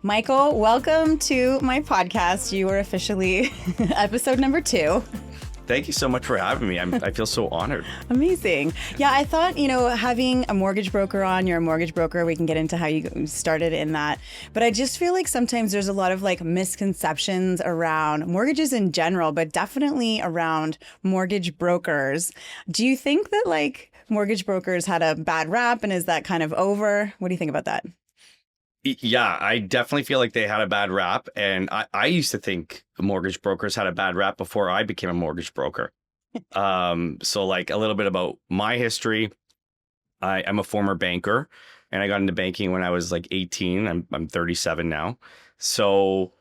Michael, welcome to my podcast. You are officially episode number 2. Thank you so much for having me. I feel so honored. Amazing. Yeah, I thought, having a mortgage broker on, you're a mortgage broker, we can get into how you started in that. But I just feel like sometimes there's a lot of misconceptions around mortgages in general, but definitely around mortgage brokers. Do you think that mortgage brokers had a bad rap, and is that kind of over? What do you think about that? Yeah, I definitely feel like they had a bad rap. And I used to think mortgage brokers had a bad rap before I became a mortgage broker. So a little bit about my history. I'm a former banker, and I got into banking when I was 18. I'm 37 now. So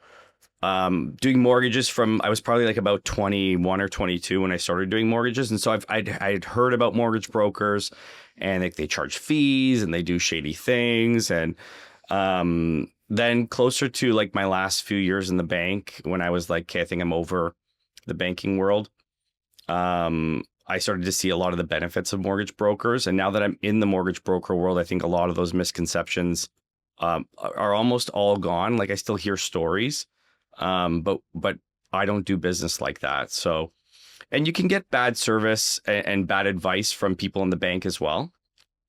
doing mortgages I was probably about 21 or 22 when I started doing mortgages. And so I'd heard about mortgage brokers, and they charge fees and they do shady things. And then closer to my last few years in the bank, when I was okay, I think I'm over the banking world. I started to see a lot of the benefits of mortgage brokers. And now that I'm in the mortgage broker world, I think a lot of those misconceptions are almost all gone. I still hear stories, but I don't do business like that. So, and you can get bad service and bad advice from people in the bank as well.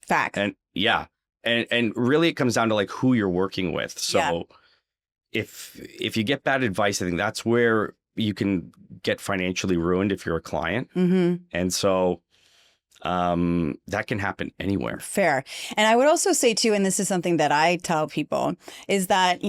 Fact. And yeah. And really, it comes down to who you're working with. So yeah. If you get bad advice, I think that's where you can get financially ruined if you're a client. Mm-hmm. And so that can happen anywhere. Fair. And I would also say, too, and this is something that I tell people, is that,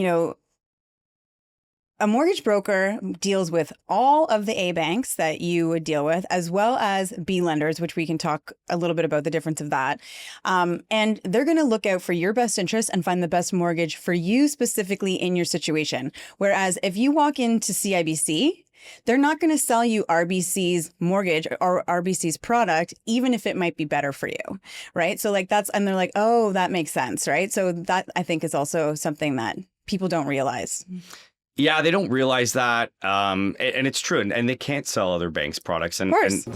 a mortgage broker deals with all of the A banks that you would deal with, as well as B lenders, which we can talk a little bit about the difference of that. And they're going to look out for your best interest and find the best mortgage for you specifically in your situation. Whereas if you walk into CIBC, they're not going to sell you RBC's mortgage or RBC's product, even if it might be better for you, right? So and they're oh, that makes sense, right? So that I think is also something that people don't realize. Yeah, they don't realize that. And it's true. And they can't sell other banks' products. Of course.